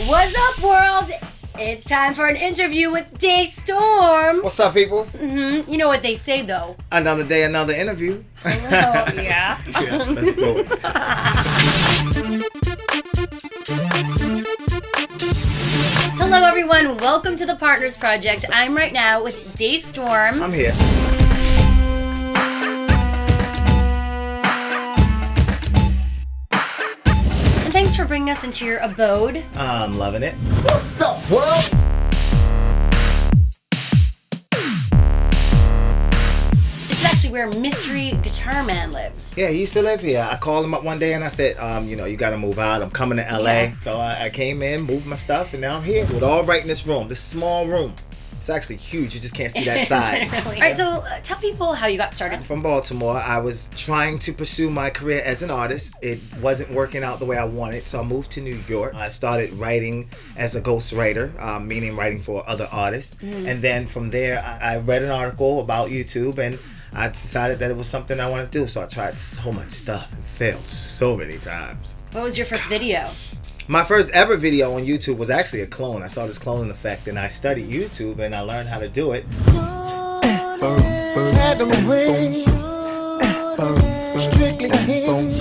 What's up, world? It's time for an interview with DeStorm. What's up, peoples? You know what they say, though. Another day, another interview. Oh, yeah. Yeah, let's do it. Hello, everyone. Welcome to the Partners Project. I'm right now with DeStorm. I'm here. And thanks for bringing us into your abode. I'm loving it. What's up, world? This is actually where Mystery Guitar Man lived. Yeah, he used to live here. I called him up one day and I said, you got to move out. I'm coming to LA. Yeah. So I came in, moved my stuff, and now I'm here. With all right in this room, this small room. It's actually huge. You just can't see that side. Really? All right, so tell people how you got started. From Baltimore, I was trying to pursue my career as an artist. It wasn't working out the way I wanted, so I moved to New York. I started writing as a ghostwriter, meaning writing for other artists. And then from there, I read an article about YouTube, and I decided that it was something I wanted to do. So I tried so much stuff and failed so many times. What was your first video? My first ever video on YouTube was actually a clone. I saw this cloning effect, and I studied YouTube, and I learned how to do it.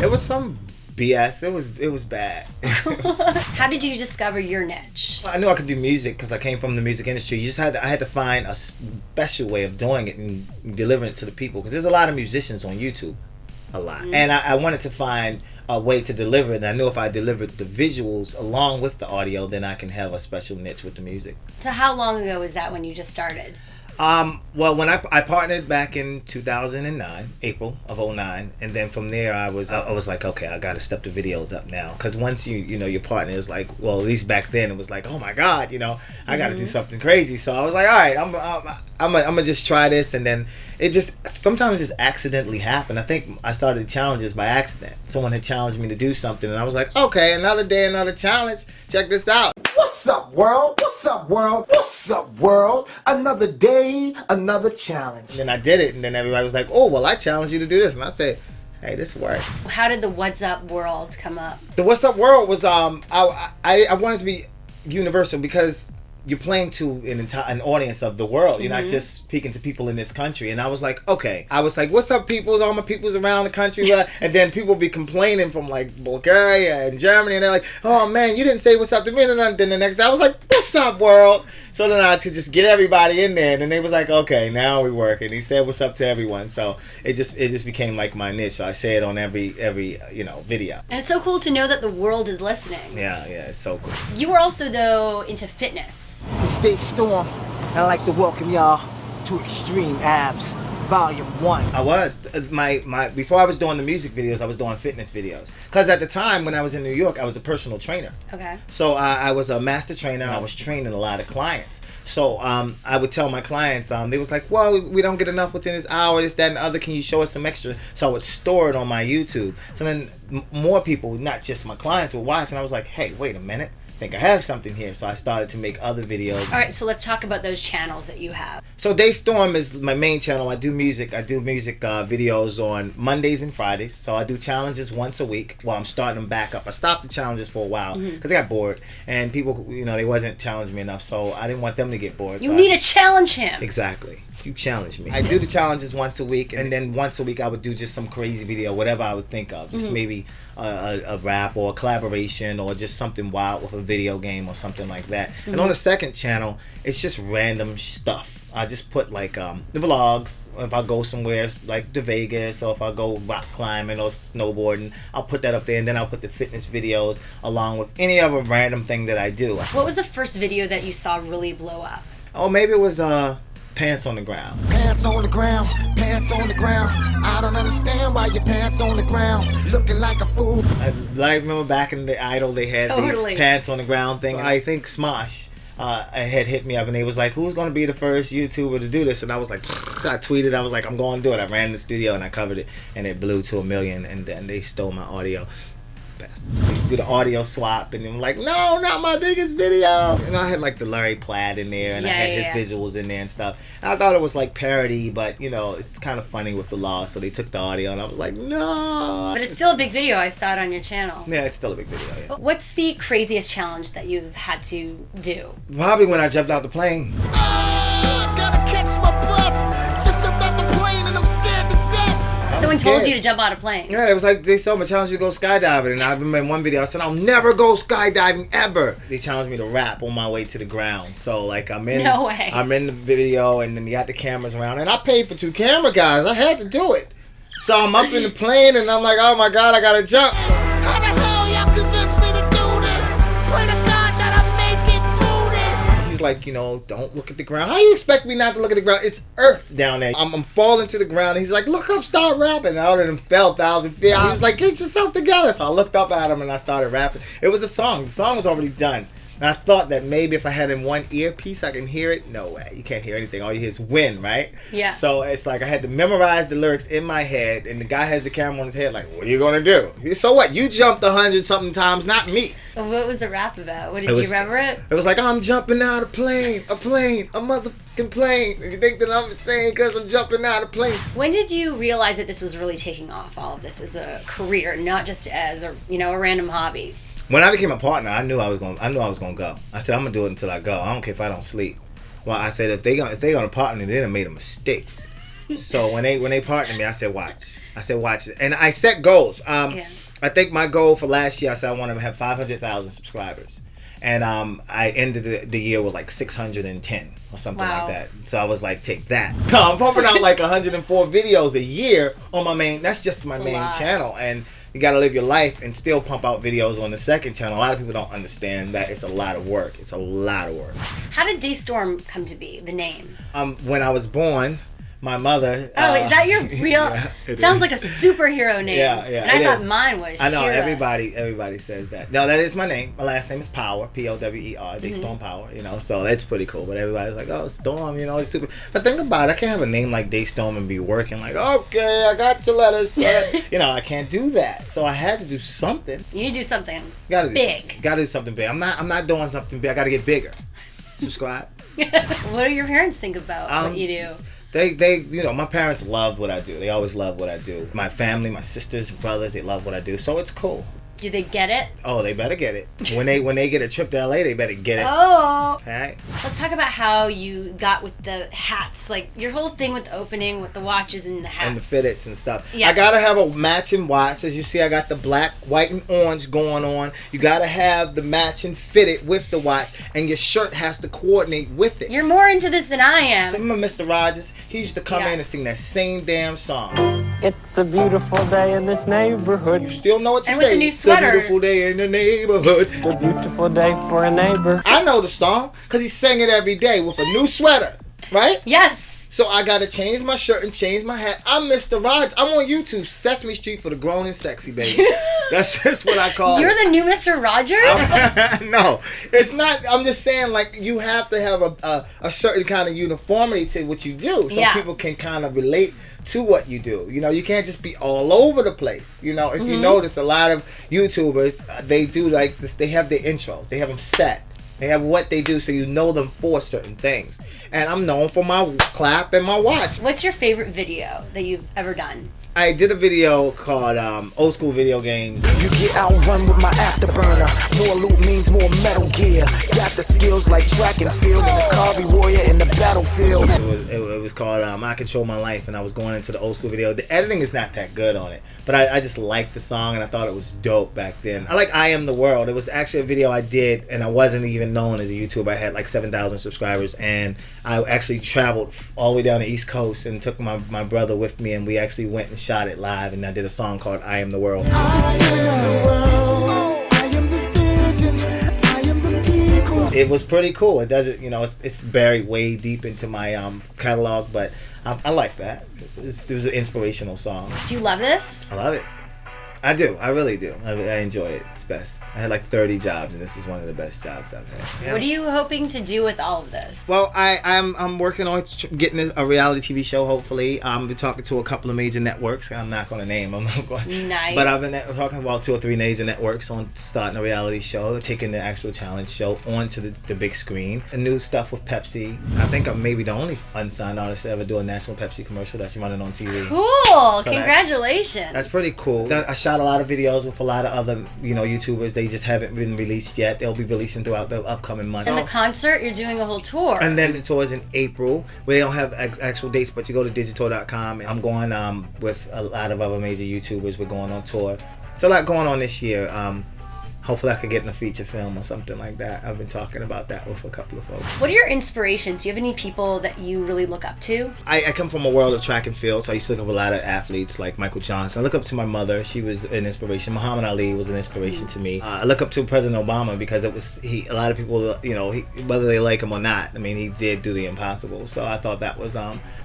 It was some BS. It was bad. How did you discover your niche? I knew I could do music because I came from the music industry. I had to find a special way of doing it and delivering it to the people, because there's a lot of musicians on YouTube, a lot, and I wanted to find a way to deliver it. And I knew if I delivered the visuals along with the audio, then I can have a special niche with the music. So how long ago was that when you just started? Well, when I partnered back in 2009, April of 2009, and then from there I was like, okay, I got to step the videos up now, because once your partner is like, well, at least back then it was like, oh my God, I got to do something crazy. So I was like, all right, I'm gonna just try this, and then it just sometimes just accidentally happened. I think I started challenges by accident. Someone had challenged me to do something, and I was like, okay, another day, another challenge. Check this out. What's up, world? What's up, world? What's up, world? Another day, another challenge. And then I did it, and then everybody was like, oh, well, I challenged you to do this. And I said, hey, this works. How did the What's Up world come up? The What's Up world was, I wanted to be universal, because you're playing to an audience of the world. You're not just speaking to people in this country. And I was like, okay. I was like, what's up, people? All my peoples around the country. And then people be complaining from like Bulgaria and Germany. And they're like, oh man, you didn't say what's up to me. And then the next day I was like, what's up, world? So then I could just get everybody in there. And then they was like, okay, now we work. And he said what's up to everyone. So it just became like my niche. So I say it on every video. And it's so cool to know that the world is listening. Yeah, it's so cool. You were also, though, into fitness. It's DeStorm, and I'd like to welcome y'all to Extreme Abs, Volume 1. I was. My before I was doing the music videos, I was doing fitness videos. Because at the time when I was in New York, I was a personal trainer. Okay. So I was a master trainer, and I was training a lot of clients. So I would tell my clients, they was like, well, we don't get enough within this hour, this, that, and the other. Can you show us some extra? So I would store it on my YouTube. So then more people, not just my clients, would watch. And I was like, hey, wait a minute. I think I have something here. So I started to make other videos. All right, so let's talk about those channels that you have. So DeStorm is my main channel. I do music videos on Mondays and Fridays. So I do challenges once a week. Well, I'm starting them back up. I stopped the challenges for a while because I got bored, and people, they wasn't challenging me enough. So I didn't want them to get bored. You need to challenge him. Exactly. You challenge me. I do the challenges once a week, and then once a week I would do just some crazy video, whatever I would think of. Just maybe a rap or a collaboration, or just something wild with a video game or something like that. And on the second channel, it's just random stuff. I just put like the vlogs. If I go somewhere like to Vegas, or if I go rock climbing or snowboarding, I'll put that up there, and then I'll put the fitness videos along with any other random thing that I do. What was the first video that you saw really blow up? Oh, maybe it was pants on the ground. Pants on the ground, pants on the ground. I don't understand why your pants on the ground, looking like a fool. I remember back in the Idol, they had the pants on the ground thing. I think Smosh had hit me up, and they was like, who's going to be the first YouTuber to do this? And I was like, I tweeted, I was like, I'm going to do it. I ran in the studio and I covered it, and it blew to 1 million, and then they stole my audio. best. Do the audio swap, and I'm like, no, not my biggest video. And I had like the Larry Platt in there, and I had his visuals in there and stuff. And I thought it was like parody, but you know, it's kind of funny with the law, so they took the audio, and I was like, no. But it's still a big video. I saw it on your channel. Yeah, it's still a big video. Yeah. What's the craziest challenge that you've had to do? Probably when I jumped out the plane. Gotta catch my breath. Just jumped out the plane and I'm scared to death. Someone told you to jump out of a plane. Yeah, it was like they told me challenge you to go skydiving, and I remember in one video I said I'll never go skydiving ever. They challenged me to rap on my way to the ground. So like I'm in the video, and then you got the cameras around, and I paid for 2 camera guys. I had to do it. So I'm up in the plane, and I'm like, oh my god, I gotta jump. How the hell y'all convinced me to do this? Pray to God that I make it through this. He's like, you know, don't look at the ground. How you expect me not to look at the ground? It's earth down there. I'm falling to the ground. He's like, look up, start rapping. I already fell 1,000 feet. He was like, get yourself together. So I looked up at him and I started rapping. It was a song. The song was already done. And I thought that maybe if I had in one earpiece, I can hear it. No way. You can't hear anything. All you hear is wind, right? Yeah. So it's like I had to memorize the lyrics in my head, and the guy has the camera on his head like, what are you going to do? So what? You jumped 100-something times, not me. What was the rap about? What did you remember it? It was like, I'm jumping out of a plane, a motherfucking plane. You think that I'm saying because I'm jumping out of a plane? When did you realize that this was really taking off, all of this as a career, not just as a random hobby? When I became a partner, I knew I was gonna go. I said I'm gonna do it until I go. I don't care if I don't sleep. Well, I said if they gonna partner me, they done made a mistake. So when they partnered me, I said watch. And I set goals. I think my goal for last year, I said I wanted to have 500,000 subscribers, and I ended the year with like 610 or something like that. So I was like, take that. I'm pumping out like 104 videos a year on my main. That's just my main channel, and you gotta live your life and still pump out videos on the second channel. A lot of people don't understand that it's a lot of work. It's a lot of work. How did DeStorm come to be, the name? When I was born, my mother... Oh, is that your real... Sounds like a superhero name. Yeah. And I thought mine was I know, Shira. everybody says that. No, that is my name. My last name is Power, P-O-W-E-R, DeStorm Power, so that's pretty cool. But everybody's like, oh, Storm, it's super... But think about it, I can't have a name like DeStorm and be working like, okay, I got your letters. I can't do that. So I had to do something. You need to do something big. Gotta do something big. I'm not doing something big. I gotta get bigger. Subscribe. What do your parents think about what you do? They my parents love what I do. They always love what I do. My family, my sisters, brothers, they love what I do. So it's cool. Do they get it? Oh, they better get it. When they get a trip to LA, they better get it. Oh. Right. Let's talk about how you got with the hats. Like your whole thing with the opening, with the watches and the hats. And the fitteds and stuff. Yes. I gotta have a matching watch. As you see, I got the black, white, and orange going on. You gotta have the matching fitted with the watch, and your shirt has to coordinate with it. You're more into this than I am. So remember Mr. Rogers? He used to come in and sing that same damn song. It's a beautiful day in this neighborhood. You still know it today. And with the new sweater. It's a beautiful day in the neighborhood. A beautiful day for a neighbor. I know the song because he sang it every day with a new sweater, right? Yes. So I gotta change my shirt and change my hat. I'm Mr. Rogers. I'm on YouTube, Sesame Street for the grown and sexy, baby. That's just what I call You're it. the new Mr. Rogers? No, it's not. I'm just saying, like, you have to have a certain kind of uniformity to what you do, so people can kind of relate to what you do. You can't just be all over the place. If you notice, a lot of YouTubers, they do like this. They have their intros. They have them set. They have what they do, so you know them for certain things. And I'm known for my clap and my watch. What's your favorite video that you've ever done? I did a video called Old School Video Games. You get outrun with my afterburner. More loot means more metal gear. Got the skills like track and field and a Carvey warrior in the battlefield. It was called I Control My Life, and I was going into the old school video. The editing is not that good on it, but I just liked the song, and I thought it was dope back then. I like I Am the World. It was actually a video I did, and I wasn't even known as a YouTuber. I had like 7,000 subscribers, and I actually traveled all the way down the East Coast and took my brother with me, and we actually went and shot it live, and I did a song called I Am the World. I am the world. I am the vision. I am the people. It was pretty cool. It doesn't, it's buried way deep into my catalog, but I like that. It was an inspirational song. Do you love this? I love it. I do. I really do. I enjoy it. It's best. I had like 30 jobs, and this is one of the best jobs I've had. Yeah. What are you hoping to do with all of this? Well, I'm working on getting a reality TV show. Hopefully, I've been talking to a couple of major networks. I'm not going to name them. Nice. But I've been talking about 2 or 3 major networks on starting a reality show, taking the actual challenge show onto the big screen. And new stuff with Pepsi. I think I'm maybe the only unsigned artist to ever do a national Pepsi commercial that's running on TV. Cool! So Congratulations. That's pretty cool. I shot a lot of videos with a lot of other, YouTubers. They just haven't been released yet. They'll be releasing throughout the upcoming months. And the concert, you're doing a whole tour. And then the tour is in April. We don't have actual dates, but you go to digital.com. I'm going with a lot of other major YouTubers. We're going on tour. It's a lot going on this year. Hopefully I could get in a feature film or something like that. I've been talking about that with a couple of folks. What are your inspirations? Do you have any people that you really look up to? I come from a world of track and field, so I used to look up a lot of athletes like Michael Johnson. I look up to my mother. She was an inspiration. Muhammad Ali was an inspiration to me. I look up to President Obama because a lot of people, whether they like him or not, I mean, he did do the impossible. So I thought that was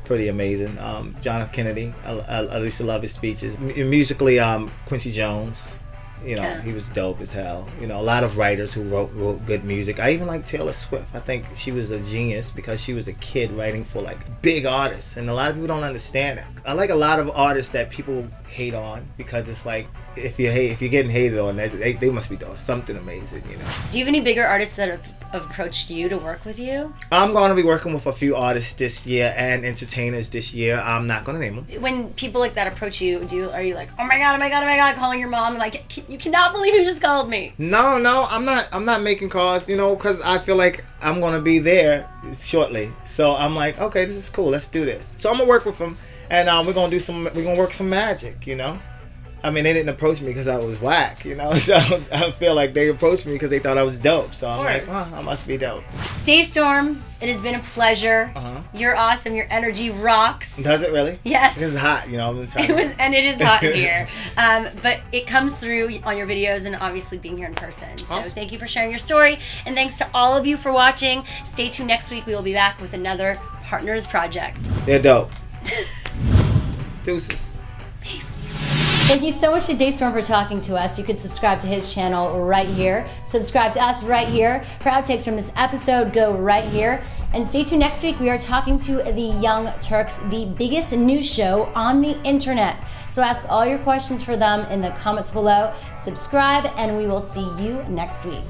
pretty amazing. John F. Kennedy, I used to love his speeches. Musically, Quincy Jones. He was dope as hell. A lot of writers who wrote good music. I even like Taylor Swift. I think she was a genius because she was a kid writing for like big artists, and a lot of people don't understand it. I like a lot of artists that people hate on because it's like if you're getting hated on, they must be doing something amazing. Do you have any bigger artists that have approached you to work with you? I'm going to be working with a few artists this year and entertainers this year. I'm not going to name them. When people like that approach you, are you like, oh my god, calling your mom and like, you cannot believe who just called me? No, I'm not making calls, because I feel like I'm going to be there shortly. So I'm like, okay, this is cool. Let's do this. So I'm going to work with them, and we're going to work some magic, I mean, they didn't approach me because I was whack, so I feel like they approached me because they thought I was dope. So I'm like, well, I must be dope. DeStorm, it has been a pleasure. You're awesome. Your energy rocks. Does it really? Yes. It is hot, I've been trying it is hot in here. But it comes through on your videos and obviously being here in person. So awesome. Thank you for sharing your story. And thanks to all of you for watching. Stay tuned next week. We will be back with another Partners Project. They're dope. Deuces. Peace. Thank you so much to DeStorm for talking to us. You could subscribe to his channel right here. Subscribe to us right here. For outtakes from this episode, go right here. And stay tuned next week. We are talking to the Young Turks, the biggest news show on the internet. So ask all your questions for them in the comments below. Subscribe, and we will see you next week.